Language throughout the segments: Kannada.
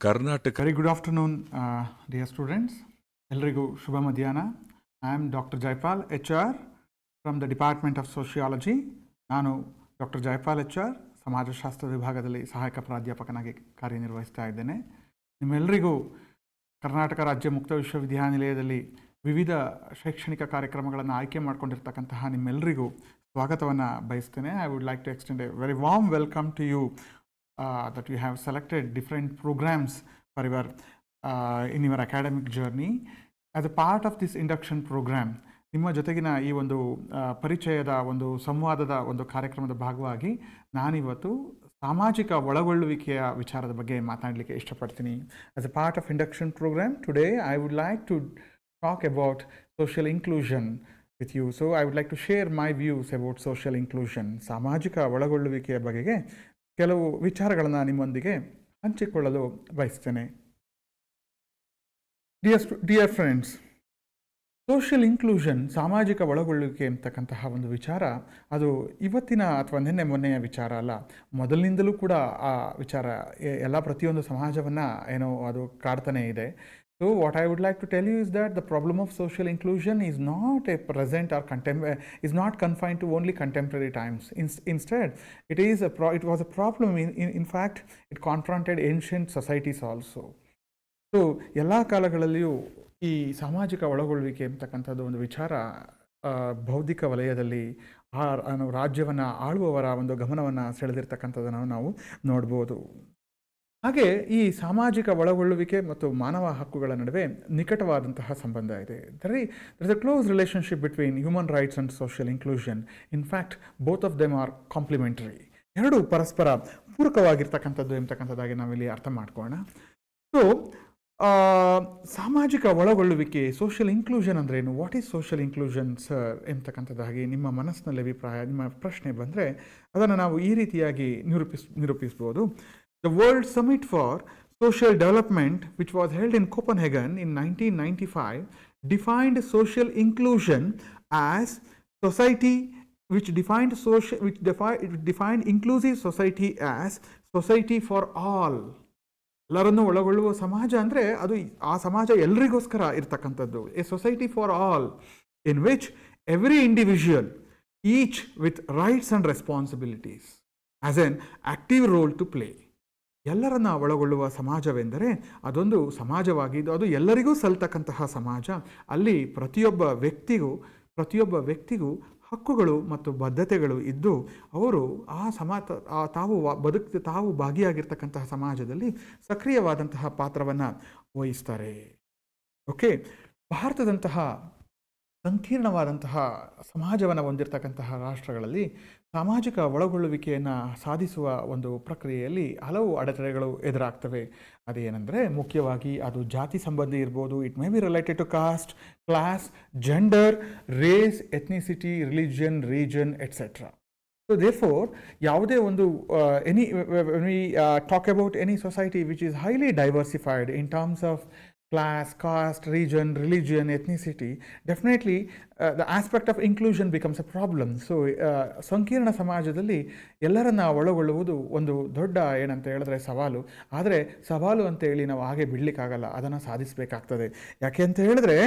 Karnataka. Very good afternoon, dear students. Elrigu Shubha Madhyana. I am Dr. Jayapal HR from the Department of Sociology. ನಾನು ಡಾಕ್ಟರ್ ಜಯಪಾಲ್ HR ಸಮಾಜಶಾಸ್ತ್ರ ವಿಭಾಗದಲ್ಲಿ ಸಹಾಯಕ ಪ್ರಾಧ್ಯಾಪಕನಾಗಿ ಕಾರ್ಯನಿರ್ವಹಿಸ್ತಾ ಇದ್ದೇನೆ. ನಿಮ್ಮೆಲ್ಲರಿಗೂ ಕರ್ನಾಟಕ ರಾಜ್ಯ ಮುಕ್ತ ವಿಶ್ವವಿದ್ಯಾನಿಲಯದಲ್ಲಿ ವಿವಿಧ ಶೈಕ್ಷಣಿಕ ಕಾರ್ಯಕ್ರಮಗಳನ್ನು ಆಯ್ಕೆ ಮಾಡಿಕೊಂಡಿರ್ತಕ್ಕಂತಹ ನಿಮ್ಮೆಲ್ಲರಿಗೂ ಸ್ವಾಗತವನ್ನು ಬಯಸ್ತೇನೆ. I would like to extend a very warm welcome to you that you have selected different programs for your in your academic journey. As a part of this induction program, ನಿಮ್ಮ ಜೊತೆಗಿನ ಈ ಒಂದು ಪರಿಚಯದ ಒಂದು ಸಂವಾದದ ಒಂದು ಕಾರ್ಯಕ್ರಮದ ಭಾಗವಾಗಿ ನಾನಿವತ್ತು ಸಾಮಾಜಿಕ ಒಳಗೊಳ್ಳುವಿಕೆಯ ವಿಚಾರದ ಬಗ್ಗೆ ಮಾತಾಡಲಿಕ್ಕೆ ಇಷ್ಟಪಡ್ತೀನಿ. As a part of induction program, today I would like to talk about social inclusion with you. So I would like to share my views about social inclusion. ಸಾಮಾಜಿಕ ಒಳಗೊಳ್ಳುವಿಕೆಯ ಬಗೆಗೆ ಕೆಲವು ವಿಚಾರಗಳನ್ನು ನಿಮ್ಮೊಂದಿಗೆ ಹಂಚಿಕೊಳ್ಳಲು ಬಯಸ್ತೇನೆ. ಡಿಯರ್ ಫ್ರೆಂಡ್ಸ್, ಸೋಷಿಯಲ್ ಇನ್ಕ್ಲೂಷನ್, ಸಾಮಾಜಿಕ ಒಳಗೊಳ್ಳುವಿಕೆ ಅಂತಕ್ಕಂತಹ ಒಂದು ವಿಚಾರ ಅದು ಇವತ್ತಿನ ಅಥವಾ ನಿನ್ನೆ ಮೊನ್ನೆಯ ವಿಚಾರ ಅಲ್ಲ. ಮೊದಲಿನಿಂದಲೂ ಕೂಡ ಆ ವಿಚಾರ ಎಲ್ಲ ಪ್ರತಿಯೊಂದು ಸಮಾಜವನ್ನು ಏನೋ ಅದು ಕಾಡ್ತಾನೆ ಇದೆ. So what I would like to tell you is that the problem of social inclusion is not a present or is not confined to only contemporary times. Instead, it was a problem. In fact, it confronted ancient societies also. So ಎಲ್ಲ ಕಾಲಗಳಲ್ಲಿಯೂ ಈ ಸಾಮಾಜಿಕ ಒಳಗೊಳ್ಳುವಿಕೆ ಅಂತಕ್ಕಂಥದ್ದು ಒಂದು ವಿಚಾರ ಬೌದ್ಧಿಕ ವಲಯದಲ್ಲಿ ರಾಜ್ಯವನ್ನು ಆಳುವವರ ಒಂದು ಗಮನವನ್ನು ಸೆಳೆದಿರ್ತಕ್ಕಂಥದ್ದನ್ನು ನಾವು ನೋಡ್ಬೋದು. ಹಾಗೆ ಈ ಸಾಮಾಜಿಕ ಒಳಗೊಳ್ಳುವಿಕೆ ಮತ್ತು ಮಾನವ ಹಕ್ಕುಗಳ ನಡುವೆ ನಿಕಟವಾದಂತಹ ಸಂಬಂಧ ಇದೆ. There is a close relationship between human rights and social inclusion. In fact, both of them are complementary. ಎರಡು ಪರಸ್ಪರ ಪೂರಕವಾಗಿರ್ತಕ್ಕಂಥದ್ದು ಎಂಬತಕ್ಕಂಥದ್ದಾಗಿ ನಾವಿಲ್ಲಿ ಅರ್ಥ ಮಾಡ್ಕೊಳ್ಳೋಣ. ಸೊ ಸಾಮಾಜಿಕ ಒಳಗೊಳ್ಳುವಿಕೆ, ಸೋಷಿಯಲ್ ಇನ್ಕ್ಲೂಷನ್ ಅಂದ್ರೇನು, what is social inclusion sir ಎಂಬತಕ್ಕಂಥದ್ದಾಗಿ ನಿಮ್ಮ ಮನಸ್ಸಿನಲ್ಲಿ ಅಭಿಪ್ರಾಯ, ನಿಮ್ಮ ಪ್ರಶ್ನೆ ಬಂದರೆ ಅದನ್ನು ನಾವು ಈ ರೀತಿಯಾಗಿ ನಿರೂಪಿಸ್ಬೋದು. The World Summit for Social Development, which was held in Copenhagen in 1995, defined social inclusion as society defined inclusive society as society for all. ಎಲ್ಲರನ್ನೂ ಒಳಗೊಳ್ಳುವ ಸಮಾಜ ಅಂದರೆ ಅದು ಆ ಸಮಾಜ ಎಲ್ರಿಗೋಸ್ಕರ ಇರ್ತಕ್ಕಂಥದ್ದು. A society for all in which every individual each with rights and responsibilities as an active role to play. ಎಲ್ಲರನ್ನ ಒಳಗೊಳ್ಳುವ ಸಮಾಜವೆಂದರೆ ಅದೊಂದು ಸಮಾಜವಾಗಿದ್ದು ಅದು ಎಲ್ಲರಿಗೂ ಸಲ್ತಕ್ಕಂತಹ ಸಮಾಜ. ಅಲ್ಲಿ ಪ್ರತಿಯೊಬ್ಬ ವ್ಯಕ್ತಿಗೂ ಹಕ್ಕುಗಳು ಮತ್ತು ಬದ್ಧತೆಗಳು ಇದ್ದು ಅವರು ತಾವು ಭಾಗಿಯಾಗಿರ್ತಕ್ಕಂತಹ ಸಮಾಜದಲ್ಲಿ ಸಕ್ರಿಯವಾದಂತಹ ಪಾತ್ರವನ್ನು ವಹಿಸ್ತಾರೆ. ಓಕೆ, ಭಾರತದಂತಹ ಸಂಕೀರ್ಣವಾದಂತಹ ಸಮಾಜವನ್ನು ಹೊಂದಿರತಕ್ಕಂತಹ ರಾಷ್ಟ್ರಗಳಲ್ಲಿ ಸಾಮಾಜಿಕ ಒಳಗೊಳ್ಳುವಿಕೆಯನ್ನು ಸಾಧಿಸುವ ಒಂದು ಪ್ರಕ್ರಿಯೆಯಲ್ಲಿ ಹಲವು ಅಡೆತಡೆಗಳು ಎದುರಾಗ್ತವೆ. ಅದೇನೆಂದರೆ ಮುಖ್ಯವಾಗಿ ಅದು ಜಾತಿ ಸಂಬಂಧಿ ಇರ್ಬೋದು. It may be related to caste, class, gender, race, ethnicity, religion, region, etcetera. So therefore ಯಾವುದೇ ಒಂದು when we talk about any society which is highly diversified in terms of class, caste, region, religion, ethnicity, definitely the aspect of inclusion becomes a problem. So ಸಂಕೀರ್ಣ ಸಮಾಜದಲ್ಲಿ ಎಲ್ಲರನ್ನ ಒಳಗೊಳ್ಳುವುದು ಒಂದು ದೊಡ್ಡ ಏನಂತ ಹೇಳಿದ್ರೆ ಸವಾಲು. ಆದರೆ ಸವಾಲು ಅಂತೇಳಿ ನಾವು ಹಾಗೆ ಬಿಡಲಿಕ್ಕಾಗಲ್ಲ, ಅದನ್ನು ಸಾಧಿಸಬೇಕಾಗ್ತದೆ. ಯಾಕೆ ಅಂತ ಹೇಳಿದ್ರೆ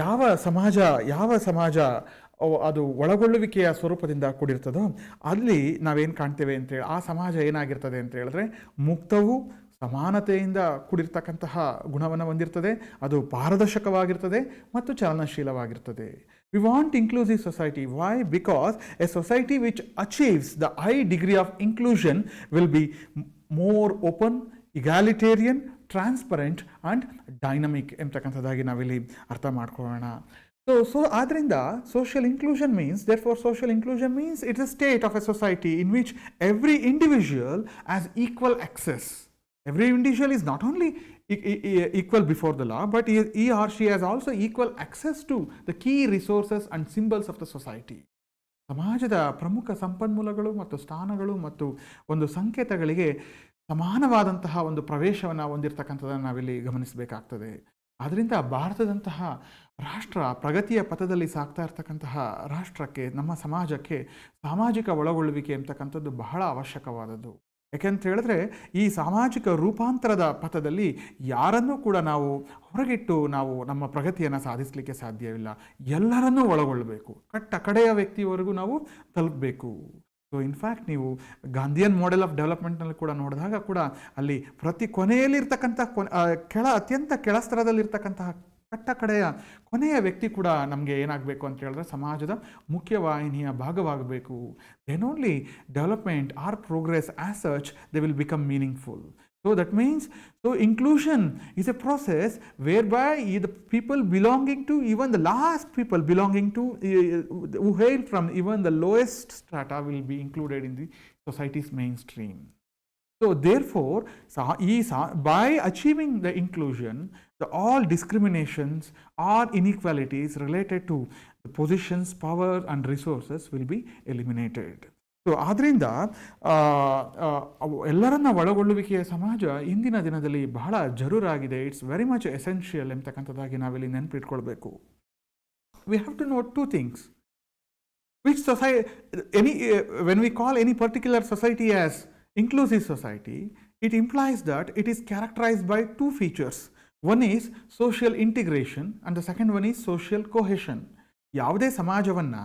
ಯಾವ ಸಮಾಜ ಅದು ಒಳಗೊಳ್ಳುವಿಕೆಯ ಸ್ವರೂಪದಿಂದ ಕೂಡಿರ್ತದೋ ಅಲ್ಲಿ ನಾವೇನು ಕಾಣ್ತೇವೆ ಅಂತೇಳಿ ಆ ಸಮಾಜ ಏನಾಗಿರ್ತದೆ ಅಂತ ಹೇಳಿದ್ರೆ ಮುಕ್ತವೂ ಸಮಾನತೆಯಿಂದ ಕೂಡಿರ್ತಕ್ಕಂತಹ ಗುಣವನ್ನು ಹೊಂದಿರ್ತದೆ. ಅದು ಪಾರದರ್ಶಕವಾಗಿರ್ತದೆ ಮತ್ತು ಚಲನಶೀಲವಾಗಿರ್ತದೆ. We want inclusive society. Why? Because a society which achieves the high degree of inclusion will be more open, egalitarian, transparent and dynamic ಎಂಬತಕ್ಕಂಥದ್ದಾಗಿ ನಾವಿಲ್ಲಿ ಅರ್ಥ ಮಾಡ್ಕೊಳ್ಳೋಣ. So ಆದ್ದರಿಂದ social inclusion means it's a state of a society in which every individual has equal access. Every individual is not only equal before the law, but he or she has also equal access to the key resources and symbols of the society. ಸಮಾಜದ ಪ್ರಮುಖ ಸಂಪನ್ಮೂಲಗಳು ಮತ್ತು ಸ್ಥಾನಗಳು ಮತ್ತು ಒಂದು ಸಂಕೇತಗಳಿಗೆ ಸಮಾನವಾದಂತಹ ಒಂದು ಪ್ರವೇಶವನ್ನು ಹೊಂದಿರತಕ್ಕಂಥದ್ದನ್ನು ನಾವಿಲ್ಲಿ ಗಮನಿಸಬೇಕಾಗ್ತದೆ. ಆದ್ದರಿಂದ ಭಾರತದಂತಹ ರಾಷ್ಟ್ರ ಪ್ರಗತಿಯ ಪಥದಲ್ಲಿ ಸಾಗ್ತಾ ಇರ್ತಕ್ಕಂತಹ ರಾಷ್ಟ್ರಕ್ಕೆ, ನಮ್ಮ ಸಮಾಜಕ್ಕೆ ಸಾಮಾಜಿಕ ಒಳಗೊಳ್ಳುವಿಕೆ ಅಂತಕ್ಕಂಥದ್ದು ಬಹಳ ಅವಶ್ಯಕವಾದದ್ದು. ಯಾಕೆಂತ ಹೇಳಿದ್ರೆ ಈ ಸಾಮಾಜಿಕ ರೂಪಾಂತರದ ಪಥದಲ್ಲಿ ಯಾರನ್ನೂ ಕೂಡ ನಾವು ಹೊರಗಿಟ್ಟು ನಾವು ನಮ್ಮ ಪ್ರಗತಿಯನ್ನು ಸಾಧಿಸಲಿಕ್ಕೆ ಸಾಧ್ಯವಿಲ್ಲ. ಎಲ್ಲರನ್ನೂ ಒಳಗೊಳ್ಳಬೇಕು, ಕಡೆಯ ವ್ಯಕ್ತಿಯವರೆಗೂ ನಾವು ತಲುಪಬೇಕು. ಸೊ ಇನ್ಫ್ಯಾಕ್ಟ್ ನೀವು ಗಾಂಧಿಯನ್ ಮಾಡೆಲ್ ಆಫ್ ಡೆವಲಪ್ಮೆಂಟ್ನಲ್ಲಿ ಕೂಡ ನೋಡಿದಾಗ ಕೂಡ ಅಲ್ಲಿ ಪ್ರತಿ ಕೊನೆಯಲ್ಲಿರ್ತಕ್ಕಂಥ ಅತ್ಯಂತ ಕೆಳಸ್ತರದಲ್ಲಿರ್ತಕ್ಕಂತಹ ಕಡೆಯ ಕೊನೆಯ ವ್ಯಕ್ತಿ ಕೂಡ ನಮಗೆ ಏನಾಗಬೇಕು ಅಂತ ಹೇಳಿದ್ರೆ ಸಮಾಜದ ಮುಖ್ಯವಾಹಿನಿಯ ಭಾಗವಾಗಬೇಕು. Then only development or progress as such they will become meaningful. So that means, so inclusion is a process whereby the people belonging to, even the last people belonging to, who hail from even the lowest strata will be included in the society's mainstream. So therefore, by achieving the inclusion, all discriminations or inequalities related to the positions, power and resources will be eliminated. So ಆದ್ದರಿಂದ ಎಲ್ಲರನ್ನ ಒಳಗೊಳ್ಳುವಿಕೆಯ ಸಮಾಜ ಇಂದಿನ ದಿನದಲ್ಲಿ ಬಹಳ ಜರೂರಾಗಿದೆ. ಇಟ್ಸ್ ವೆರಿ ಮಚ್ ಎಸೆನ್ಷಿಯಲ್ ಎಂಬತಕ್ಕಂಥದ್ದಾಗಿ ನಾವಿಲ್ಲಿ ನೆನಪಿಟ್ಕೊಳ್ಬೇಕು. We have to note 2 things. Which society, when we call any particular society as inclusive society, it implies that it is characterized by 2 features. One is social integration and the second one is social cohesion. ಯಾವುದೇ ಸಮಾಜವನ್ನು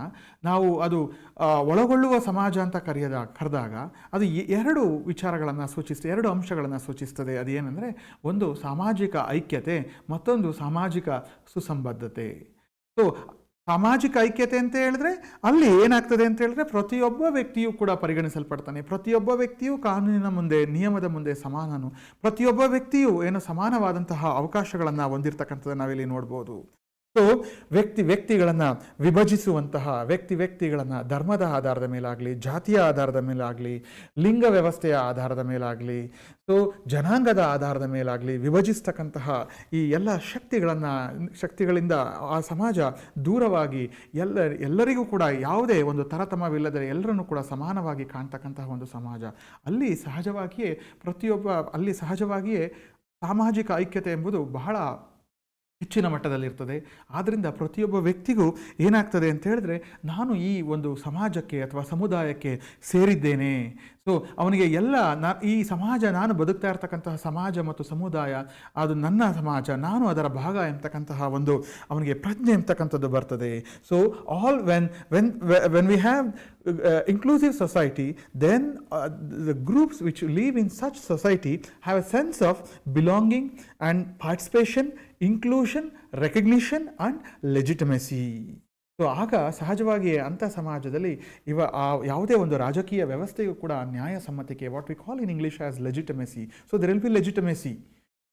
ನಾವು ಅದು ಒಳಗೊಳ್ಳುವ ಸಮಾಜ ಅಂತ ಕರೆದಾಗ ಅದು 2 ವಿಚಾರಗಳನ್ನು ಸೂಚಿಸ್ತದೆ, 2 ಅಂಶಗಳನ್ನು ಸೂಚಿಸ್ತದೆ. ಅದೇನೆಂದರೆ ಒಂದು ಸಾಮಾಜಿಕ ಐಕ್ಯತೆ, ಮತ್ತೊಂದು ಸಾಮಾಜಿಕ ಸುಸಂಬದ್ಧತೆ. ಸೊ ಸಾಮಾಜಿಕ ಐಕ್ಯತೆ ಅಂತ ಹೇಳಿದ್ರೆ ಅಲ್ಲಿ ಏನಾಗ್ತದೆ ಅಂತ ಹೇಳಿದ್ರೆ ಪ್ರತಿಯೊಬ್ಬ ವ್ಯಕ್ತಿಯೂ ಕೂಡ ಪರಿಗಣಿಸಲ್ಪಡ್ತಾನೆ, ಪ್ರತಿಯೊಬ್ಬ ವ್ಯಕ್ತಿಯೂ ಕಾನೂನಿನ ಮುಂದೆ ನಿಯಮದ ಮುಂದೆ ಸಮಾನನು, ಪ್ರತಿಯೊಬ್ಬ ವ್ಯಕ್ತಿಯೂ ಏನು ಸಮಾನವಾದಂತಹ ಅವಕಾಶಗಳನ್ನು ಹೊಂದಿರತಕ್ಕಂಥದ್ದು ನಾವಿಲ್ಲಿ ನೋಡ್ಬೋದು. ಸೊ ವ್ಯಕ್ತಿಗಳನ್ನು ವಿಭಜಿಸುವಂತಹ ವ್ಯಕ್ತಿಗಳನ್ನು ಧರ್ಮದ ಆಧಾರದ ಮೇಲಾಗಲಿ, ಜಾತಿಯ ಆಧಾರದ ಮೇಲಾಗಲಿ, ಲಿಂಗ ವ್ಯವಸ್ಥೆಯ ಆಧಾರದ ಮೇಲಾಗಲಿ, ಸೊ ಜನಾಂಗದ ಆಧಾರದ ಮೇಲಾಗಲಿ ವಿಭಜಿಸ್ತಕ್ಕಂತಹ ಈ ಎಲ್ಲ ಶಕ್ತಿಗಳಿಂದ ಆ ಸಮಾಜ ದೂರವಾಗಿ ಎಲ್ಲರಿಗೂ ಕೂಡ ಯಾವುದೇ ಒಂದು ತಾರತಮ್ಯವಿಲ್ಲದೆ ಎಲ್ಲರನ್ನೂ ಕೂಡ ಸಮಾನವಾಗಿ ಕಾಣ್ತಕ್ಕಂತಹ ಒಂದು ಸಮಾಜ. ಅಲ್ಲಿ ಸಹಜವಾಗಿಯೇ ಸಾಮಾಜಿಕ ಐಕ್ಯತೆ ಎಂಬುದು ಬಹಳ ಹೆಚ್ಚಿನ ಮಟ್ಟದಲ್ಲಿರ್ತದೆ. ಆದ್ದರಿಂದ ಪ್ರತಿಯೊಬ್ಬ ವ್ಯಕ್ತಿಗೂ ಏನಾಗ್ತದೆ ಅಂತ ಹೇಳಿದ್ರೆ ನಾನು ಈ ಒಂದು ಸಮಾಜಕ್ಕೆ ಅಥವಾ ಸಮುದಾಯಕ್ಕೆ ಸೇರಿದ್ದೇನೆ. ಸೊ ಅವನಿಗೆ ಈ ಸಮಾಜ, ನಾನು ಬದುಕ್ತಾ ಇರ್ತಕ್ಕಂತಹ ಸಮಾಜ ಮತ್ತು ಸಮುದಾಯ ಅದು ನನ್ನ ಸಮಾಜ, ನಾನು ಅದರ ಭಾಗ ಎಂಬತಕ್ಕಂತಹ ಒಂದು ಅವನಿಗೆ ಪ್ರಜ್ಞೆ ಎಂಬತಕ್ಕಂಥದ್ದು ಬರ್ತದೆ. So all when we have inclusive society, then the groups which live in such society have a sense of belonging and participation, inclusion, recognition and legitimacy. So ಆಗ ಸಹಜವಾಗಿ ಅಂಥ ಸಮಾಜದಲ್ಲಿ ಯಾವುದೇ ಒಂದು ರಾಜಕೀಯ ವ್ಯವಸ್ಥೆಯು ಕೂಡ ನ್ಯಾಯಸಮ್ಮತಿಕೆ, what we call in English as legitimacy. So there will be legitimacy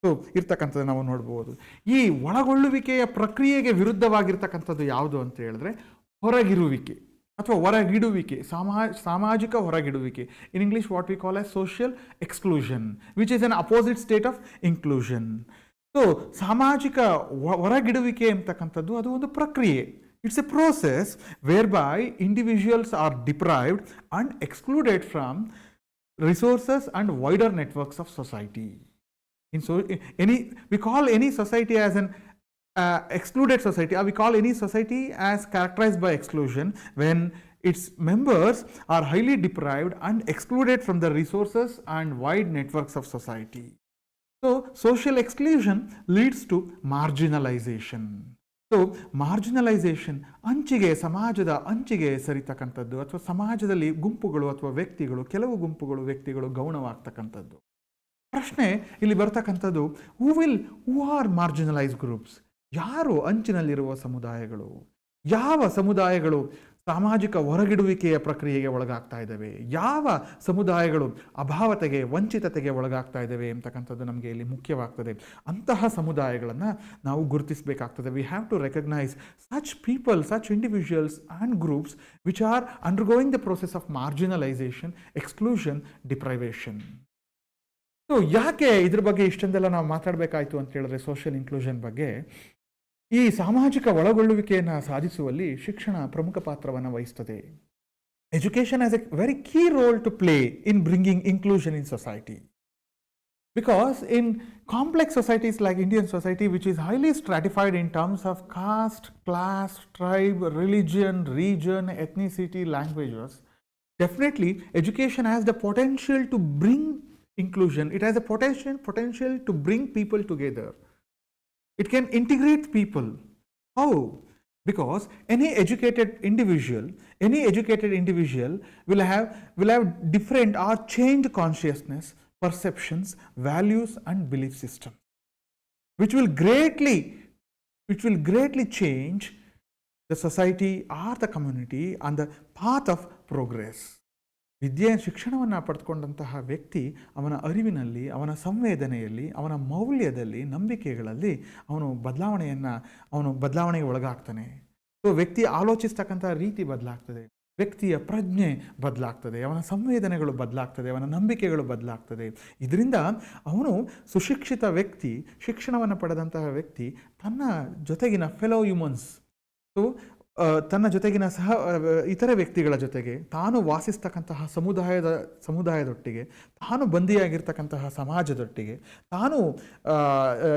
so ಇರ್ತಕ್ಕಂಥದ್ದು ನಾವು ನೋಡ್ಬೋದು. ಈ ಒಳಗೊಳ್ಳುವಿಕೆಯ ಪ್ರಕ್ರಿಯೆಗೆ ವಿರುದ್ಧವಾಗಿರ್ತಕ್ಕಂಥದ್ದು ಯಾವುದು ಅಂತ ಹೇಳಿದ್ರೆ ಹೊರಗಿರುವಿಕೆ ಅಥವಾ ಹೊರಗಿಡುವಿಕೆ, ಸಾಮಾಜಿಕ ಹೊರಗಿಡುವಿಕೆ. In English what we call as social exclusion, which is an opposite state of inclusion. So ಸಾಮಾಜಿಕ ಹೊರಗಿಡುವಿಕೆ ಎಂಬತಕ್ಕಂಥದ್ದು ಅದು ಒಂದು ಪ್ರಕ್ರಿಯೆ. It's a process whereby individuals are deprived and excluded from resources and wider networks of society. We call any society as an excluded society, or we call any society as characterized by exclusion when its members are highly deprived and excluded from the resources and wide networks of society. So social exclusion leads to marginalization. So marginalization ಸಮಾಜದ ಅಂಚಿಗೆ ಸರಿತಕ್ಕಂಥದ್ದು, ಅಥವಾ ಸಮಾಜದಲ್ಲಿ ಗುಂಪುಗಳು ಅಥವಾ ವ್ಯಕ್ತಿಗಳು, ಕೆಲವು ಗುಂಪುಗಳು ವ್ಯಕ್ತಿಗಳು ಗೌಣವಾಗ್ತಕ್ಕಂಥದ್ದು. ಪ್ರಶ್ನೆ ಇಲ್ಲಿ ಬರ್ತಕ್ಕಂಥದ್ದು, ಹೂ ಆರ್ ಮಾರ್ಜಿನಲೈಸ್ ಗ್ರೂಪ್ಸ್? ಯಾರು ಅಂಚಿನಲ್ಲಿರುವ ಸಮುದಾಯಗಳು? ಯಾವ ಸಮುದಾಯಗಳು ಸಾಮಾಜಿಕ ಹೊರಗಿಡುವಿಕೆಯ ಪ್ರಕ್ರಿಯೆಗೆ ಒಳಗಾಗ್ತಾ ಇದ್ದಾವೆ? ಯಾವ ಸಮುದಾಯಗಳು ಅಭಾವತೆಗೆ, ವಂಚಿತತೆಗೆ ಒಳಗಾಗ್ತಾ ಇದ್ದಾವೆ ಅಂತಕ್ಕಂಥದ್ದು ನಮಗೆ ಇಲ್ಲಿ ಮುಖ್ಯವಾಗ್ತದೆ. ಅಂತಹ ಸಮುದಾಯಗಳನ್ನು ನಾವು ಗುರುತಿಸಬೇಕಾಗ್ತದೆ. We have to recognise such people, such individuals and groups which are undergoing the process of marginalization, exclusion, deprivation. So ಯಾಕೆ ಇದ್ರ ಬಗ್ಗೆ ಇಷ್ಟೊಂದೆಲ್ಲ ನಾವು ಮಾತಾಡಬೇಕಾಯಿತು ಅಂತ ಹೇಳಿದ್ರೆ ಸೋಷಿಯಲ್ ಇನ್ಕ್ಲೂಷನ್ ಬಗ್ಗೆ? ಈ ಸಾಮಾಜಿಕ ಒಳಗೊಳ್ಳುವಿಕೆಯನ್ನು ಸಾಧಿಸುವಲ್ಲಿ ಶಿಕ್ಷಣ ಪ್ರಮುಖ ಪಾತ್ರವನ್ನು ವಹಿಸುತ್ತದೆ. Education has a very key role to play in bringing inclusion in society. Because in complex societies like Indian society, which is highly stratified in terms of caste, class, tribe, religion, region, ethnicity, languages, Definitely, education has the potential to bring inclusion. It has a potential to bring people together. It can integrate people. How? Because any educated individual will have different or changed consciousness, perceptions, values, and belief system, which will greatly change the society or the community on the path of progress. ಶಿಕ್ಷಣವನ್ನು ಪಡೆದುಕೊಂಡಂತಹ ವ್ಯಕ್ತಿ ಅವನ ಅರಿವಿನಲ್ಲಿ, ಅವನ ಸಂವೇದನೆಯಲ್ಲಿ, ಅವನ ಮೌಲ್ಯದಲ್ಲಿ, ನಂಬಿಕೆಗಳಲ್ಲಿ ಅವನು ಬದಲಾವಣೆಗೆ ಒಳಗಾಗ್ತಾನೆ. ಸೊ ವ್ಯಕ್ತಿ ಆಲೋಚಿಸ್ತಕ್ಕಂಥ ರೀತಿ ಬದಲಾಗ್ತದೆ, ವ್ಯಕ್ತಿಯ ಪ್ರಜ್ಞೆ ಬದಲಾಗ್ತದೆ, ಅವನ ಸಂವೇದನೆಗಳು ಬದಲಾಗ್ತದೆ, ಅವನ ನಂಬಿಕೆಗಳು ಬದಲಾಗ್ತದೆ. ಇದರಿಂದ ಅವನು ಸುಶಿಕ್ಷಿತ ವ್ಯಕ್ತಿ, ಶಿಕ್ಷಣವನ್ನು ಪಡೆದಂತಹ ವ್ಯಕ್ತಿ ತನ್ನ ಜೊತೆಗಿನ ಫೆಲೋ ಹ್ಯೂಮನ್ಸ್, ತನ್ನ ಜೊತೆಗಿನ ಇತರ ವ್ಯಕ್ತಿಗಳ ಜೊತೆಗೆ, ತಾನು ವಾಸಿಸ್ತಕ್ಕಂತಹ ಸಮುದಾಯದೊಟ್ಟಿಗೆ, ತಾನು ಬಂದಿಯಾಗಿರ್ತಕ್ಕಂತಹ ಸಮಾಜದೊಟ್ಟಿಗೆ, ತಾನು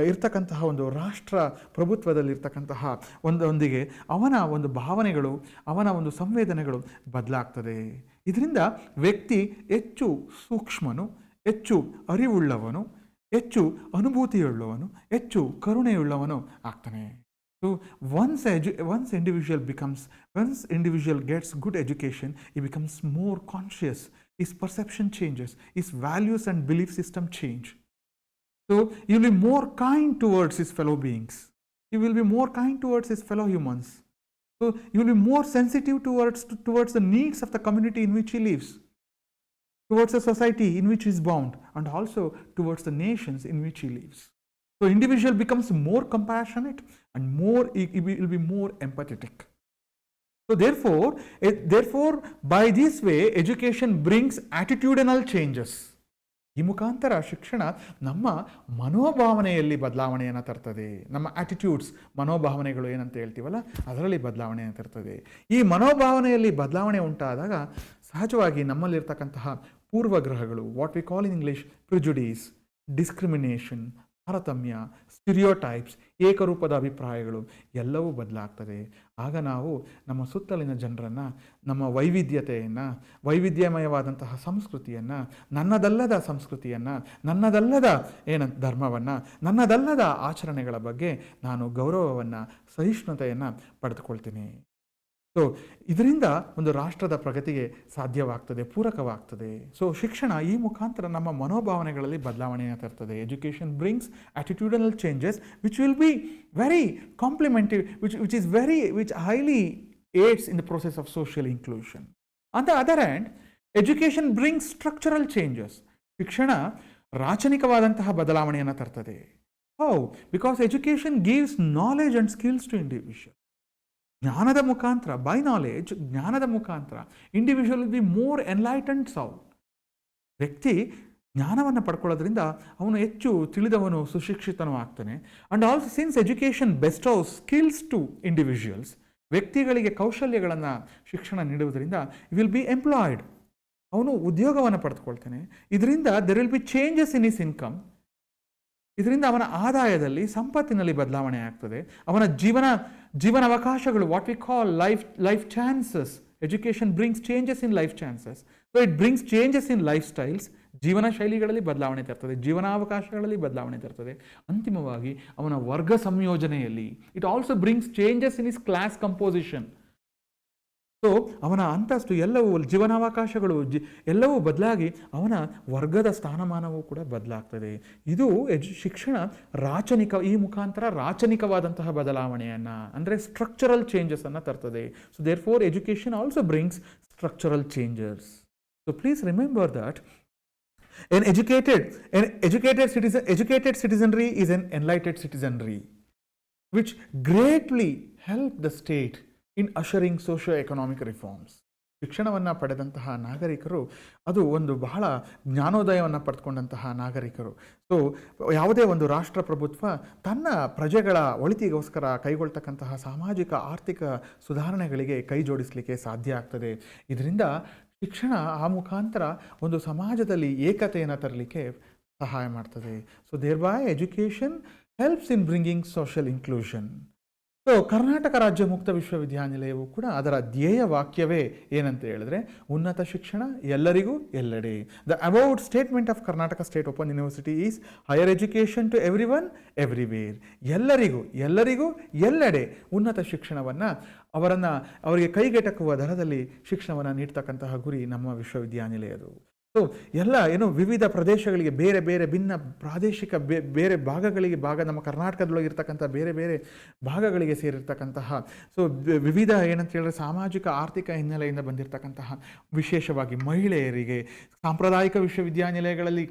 ಇರ್ತಕ್ಕಂತಹ ಒಂದು ರಾಷ್ಟ್ರ ಪ್ರಭುತ್ವದಲ್ಲಿರ್ತಕ್ಕಂತಹ ಒಂದೊಂದಿಗೆ ಅವನ ಒಂದು ಭಾವನೆಗಳು, ಅವನ ಒಂದು ಸಂವೇದನೆಗಳು ಬದಲಾಗ್ತದೆ. ಇದರಿಂದ ವ್ಯಕ್ತಿ ಹೆಚ್ಚು ಸೂಕ್ಷ್ಮನು, ಹೆಚ್ಚು ಅರಿವುಳ್ಳವನು, ಹೆಚ್ಚು ಅನುಭೂತಿಯುಳ್ಳವನು, ಹೆಚ್ಚು ಕರುಣೆಯುಳ್ಳವನು ಆಗ್ತಾನೆ. So once individual gets good education, he becomes more conscious. His perception changes. His values and belief system change. So he will be more kind towards his fellow beings. He will be more kind towards his fellow humans. So he will be more sensitive towards the needs of the community in which he lives, towards the society in which he is bound, and also towards the nations in which he lives. So individual becomes more compassionate and he will be more empathetic. So therefore by this way education brings attitudinal changes. ಈ ಮುಖಾಂತರ ಶಿಕ್ಷಣ ನಮ್ಮ ಮನೋಭಾವನೆಯಲ್ಲಿ ಬದಲಾವಣೆಯನ್ನು ತರ್ತದೆ. ನಮ್ಮ ಆಟಿಟ್ಯೂಡ್ಸ್, ಮನೋಭಾವನೆಗಳು ಏನಂತ ಹೇಳ್ತೀವಲ್ಲ, ಅದರಲ್ಲಿ ಬದಲಾವಣೆಯನ್ನು ತರ್ತದೆ. ಈ ಮನೋಭಾವನೆಯಲ್ಲಿ ಬದಲಾವಣೆ ಉಂಟಾದಾಗ ಸಹಜವಾಗಿ ನಮ್ಮಲ್ಲಿರ್ತಕ್ಕಂತಹ ಪೂರ್ವಗ್ರಹಗಳು, what we call in English prejudice, discrimination, ತಾರತಮ್ಯ, ಸ್ಟಿರಿಯೋಟೈಪ್ಸ್, ಏಕರೂಪದ ಅಭಿಪ್ರಾಯಗಳು ಎಲ್ಲವೂ ಬದಲಾಗ್ತದೆ. ಆಗ ನಾವು ನಮ್ಮ ಸುತ್ತಲಿನ ಜನರನ್ನು, ನಮ್ಮ ವೈವಿಧ್ಯಮಯವಾದಂತಹ ಸಂಸ್ಕೃತಿಯನ್ನು, ನನ್ನದಲ್ಲದ ಸಂಸ್ಕೃತಿಯನ್ನು, ನನ್ನದಲ್ಲದ ಧರ್ಮವನ್ನು, ನನ್ನದಲ್ಲದ ಆಚರಣೆಗಳ ಬಗ್ಗೆ ನಾನು ಗೌರವವನ್ನು, ಸಹಿಷ್ಣುತೆಯನ್ನು ಪಡೆದುಕೊಳ್ತೀನಿ. ಸೊ ಇದರಿಂದ ಒಂದು ರಾಷ್ಟ್ರದ ಪ್ರಗತಿಗೆ ಸಾಧ್ಯವಾಗ್ತದೆ, ಪೂರಕವಾಗ್ತದೆ. ಸೊ ಶಿಕ್ಷಣ ಈ ಮುಖಾಂತರ ನಮ್ಮ ಮನೋಭಾವನೆಗಳಲ್ಲಿ ಬದಲಾವಣೆಯನ್ನು ತರ್ತದೆ. Education brings attitudinal changes which will be very complementary, which highly aids in the process of social inclusion. On the other hand, education brings structural changes. ಶಿಕ್ಷಣ ರಾಚನಿಕವಾದಂತಹ ಬದಲಾವಣೆಯನ್ನು ತರ್ತದೆ. How? Because education gives knowledge and skills to individual. ಜ್ಞಾನದ ಮುಖಾಂತರ, ಬೈ ನಾಲೆಜ್, ಜ್ಞಾನದ ಮುಖಾಂತರ individual will be more enlightened soul. ವ್ಯಕ್ತಿ ಜ್ಞಾನವನ್ನು ಪಡ್ಕೊಳ್ಳೋದ್ರಿಂದ ಅವನು ಹೆಚ್ಚು ತಿಳಿದವನು, ಸುಶಿಕ್ಷಿತನೂ ಆಗ್ತಾನೆ. And also since education bestows skills to individuals, ವ್ಯಕ್ತಿಗಳಿಗೆ ಕೌಶಲ್ಯಗಳನ್ನು ಶಿಕ್ಷಣ ನೀಡುವುದರಿಂದ ವಿಲ್ ಬಿ ಎಂಪ್ಲಾಯ್ಡ್, ಅವನು ಉದ್ಯೋಗವನ್ನು ಪಡೆದುಕೊಳ್ತಾನೆ. ಇದರಿಂದ there will be changes in his income. ಇದರಿಂದ ಅವನ ಆದಾಯದಲ್ಲಿ, ಸಂಪತ್ತಿನಲ್ಲಿ ಬದಲಾವಣೆ ಆಗ್ತದೆ. ಅವನ ಜೀವನಾವಕಾಶಗಳು, what we call life chances. Education brings changes in life chances. So it brings changes in life styles. ಜೀವನ ಶೈಲಿಗಳಲ್ಲಿ ಬದಲಾವಣೆ ತರ್ತದೆ, ಜೀವನಾವಕಾಶಗಳಲ್ಲಿ ಬದಲಾವಣೆ ತರ್ತದೆ. ಅಂತಿಮವಾಗಿ ಅವನ ವರ್ಗ ಸಂಯೋಜನೆಯಲ್ಲಿ it also brings changes in is class composition. So ಅವನ ಅಂತಸ್ತು ಎಲ್ಲವೂ, ಜೀವನಾವಕಾಶಗಳು ಎಲ್ಲವೂ ಬದಲಾಗಿ ಅವನ ವರ್ಗದ ಸ್ಥಾನಮಾನವೂ ಕೂಡ ಬದಲಾಗ್ತದೆ. ಇದು ಶಿಕ್ಷಣ ಈ ಮುಖಾಂತರ ರಾಚನಿಕವಾದಂತಹ ಬದಲಾವಣೆಯನ್ನು, ಅಂದರೆ ಸ್ಟ್ರಕ್ಚರಲ್ ಚೇಂಜಸನ್ನು ತರ್ತದೆ. So therefore education also brings structural changes. So please remember that an educated citizenry is an enlightened citizenry, which greatly help the state in ushering socio-economic reforms. ಶಿಕ್ಷಣವನ್ನು ಪಡೆದಂತಹ ನಾಗರಿಕರು ಅದು ಒಂದು ಬಹಳ ಜ್ಞಾನೋದಯವನ್ನು ಪಡೆದುಕೊಂಡಂತಹ ನಾಗರಿಕರು. ಸೊ ಯಾವುದೇ ಒಂದು ರಾಷ್ಟ್ರ ಪ್ರಭುತ್ವ ತನ್ನ ಪ್ರಜೆಗಳ ಒಳಿತಿಗೋಸ್ಕರ ಕೈಗೊಳ್ತಕ್ಕಂತಹ ಸಾಮಾಜಿಕ ಆರ್ಥಿಕ ಸುಧಾರಣೆಗಳಿಗೆ ಕೈ ಜೋಡಿಸಲಿಕ್ಕೆ ಸಾಧ್ಯ ಆಗ್ತದೆ. ಇದರಿಂದ ಶಿಕ್ಷಣ ಆ ಮುಖಾಂತರ ಒಂದು ಸಮಾಜದಲ್ಲಿ ಏಕತೆಯನ್ನು ತರಲಿಕ್ಕೆ ಸಹಾಯ ಮಾಡ್ತದೆ. So thereby education helps in bringing social inclusion. So Karnataka ರಾಜ್ಯ ಮುಕ್ತ ವಿಶ್ವವಿದ್ಯಾನಿಲಯವು ಕೂಡ ಅದರ ಧ್ಯೇಯ ವಾಕ್ಯವೇ ಏನಂತ ಹೇಳಿದ್ರೆ ಉನ್ನತ ಶಿಕ್ಷಣ ಎಲ್ಲರಿಗೂ ಎಲ್ಲೆಡೆ. The about statement of Karnataka state open university is higher education to everyone everywhere. ಎಲ್ಲರಿಗೂ ಎಲ್ಲೆಡೆ ಉನ್ನತ ಶಿಕ್ಷಣವನ್ನು ಅವರಿಗೆ ಕೈಗೆಟಕುವ ದರದಲ್ಲಿ ಶಿಕ್ಷಣವನ್ನು ನೀಡ್ತಕ್ಕಂತಹ ಗುರಿ ನಮ್ಮ ವಿಶ್ವವಿದ್ಯಾನಿಲಯದು. ಸೊ ಎಲ್ಲ ವಿವಿಧ ಪ್ರದೇಶಗಳಿಗೆ ಬೇರೆ ಬೇರೆ ಭಿನ್ನ ಪ್ರಾದೇಶಿಕ ಬೇರೆ ಭಾಗಗಳಿಗೆ ನಮ್ಮ ಕರ್ನಾಟಕದೊಳಗಿರ್ತಕ್ಕಂಥ ಬೇರೆ ಬೇರೆ ಭಾಗಗಳಿಗೆ ಸೇರಿರ್ತಕ್ಕಂತಹ ಸೊ ವಿವಿಧ ಏನಂತ ಹೇಳಿದ್ರೆ ಸಾಮಾಜಿಕ ಆರ್ಥಿಕ ಹಿನ್ನೆಲೆಯಿಂದ ಬಂದಿರತಕ್ಕಂತಹ ವಿಶೇಷವಾಗಿ ಮಹಿಳೆಯರಿಗೆ ಸಾಂಪ್ರದಾಯಿಕ ವಿಶ್ವವಿದ್ಯಾನಿಲಯಗಳಲ್ಲಿ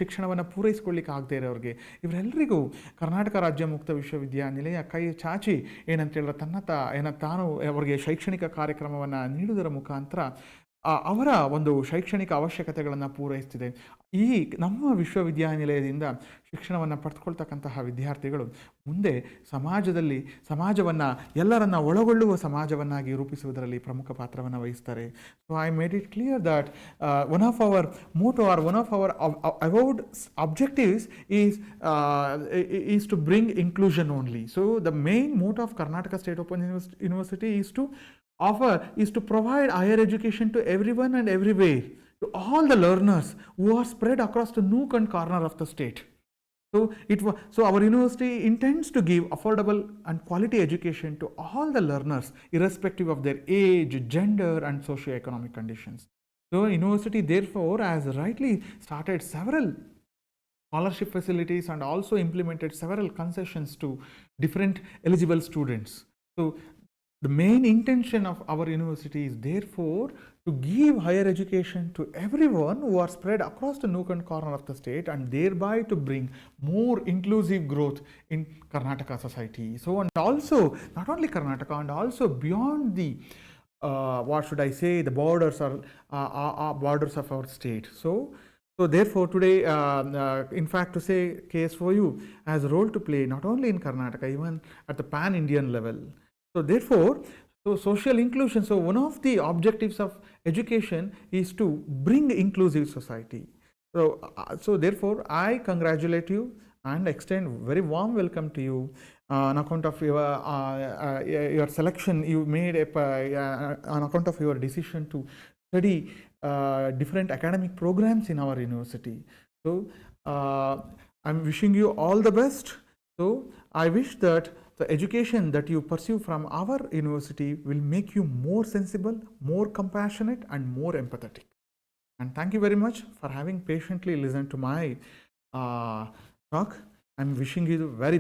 ಶಿಕ್ಷಣವನ್ನು ಪೂರೈಸಿಕೊಳ್ಳಿಕ್ಕೆ ಆಗದೇ ಇರೋರಿಗೆ ಇವರೆಲ್ಲರಿಗೂ ಕರ್ನಾಟಕ ರಾಜ್ಯ ಮುಕ್ತ ವಿಶ್ವವಿದ್ಯಾನಿಲಯ ಕೈ ಚಾಚಿ ಏನಂತ ಹೇಳಿದ್ರೆ ತಾನು ಅವರಿಗೆ ಶೈಕ್ಷಣಿಕ ಕಾರ್ಯಕ್ರಮವನ್ನು ನೀಡುವುದರ ಮುಖಾಂತರ ಅವರ ಒಂದು ಶೈಕ್ಷಣಿಕ ಅವಶ್ಯಕತೆಗಳನ್ನು ಪೂರೈಸ್ತಿದೆ. ಈ ನಮ್ಮ ವಿಶ್ವವಿದ್ಯಾನಿಲಯದಿಂದ ಶಿಕ್ಷಣವನ್ನು ಪಡೆದುಕೊಳ್ತಕ್ಕಂತಹ ವಿದ್ಯಾರ್ಥಿಗಳು ಮುಂದೆ ಸಮಾಜವನ್ನು ಎಲ್ಲರನ್ನ ಒಳಗೊಳ್ಳುವ ಸಮಾಜವನ್ನಾಗಿ ರೂಪಿಸುವುದರಲ್ಲಿ ಪ್ರಮುಖ ಪಾತ್ರವನ್ನು ವಹಿಸ್ತಾರೆ. So I made it clear that one of our motto or one of our avowed objectives is to bring inclusion only. So the main motto of Karnataka State Open University is to provide higher education to everyone and everywhere, to all the learners who are spread across the nook and corner of the state. So our university intends to give affordable and quality education to all the learners, irrespective of their age, gender, and socio-economic conditions. So university therefore has rightly started several scholarship facilities and also implemented several concessions to different eligible students. So the main intention of our university is therefore to give higher education to everyone who are spread across the nook and corner of the state, and thereby to bring more inclusive growth in Karnataka society. So, and also not only Karnataka, and also beyond the what should I say, the borders borders of our state. So therefore today, in fact, to say KSOU has a role to play not only in Karnataka, even at the pan-Indian level. So therefore, social inclusion, so one of the objectives of education is to bring inclusive society. So therefore, I congratulate you and extend very warm welcome to you on account of your selection you made, on account of your decision to study different academic programs in our university. So I'm wishing you all the best. So I wish that the education that you pursue from our university will make you more sensible, more compassionate, and more empathetic. And thank you very much for having patiently listened to my talk. I'm wishing you very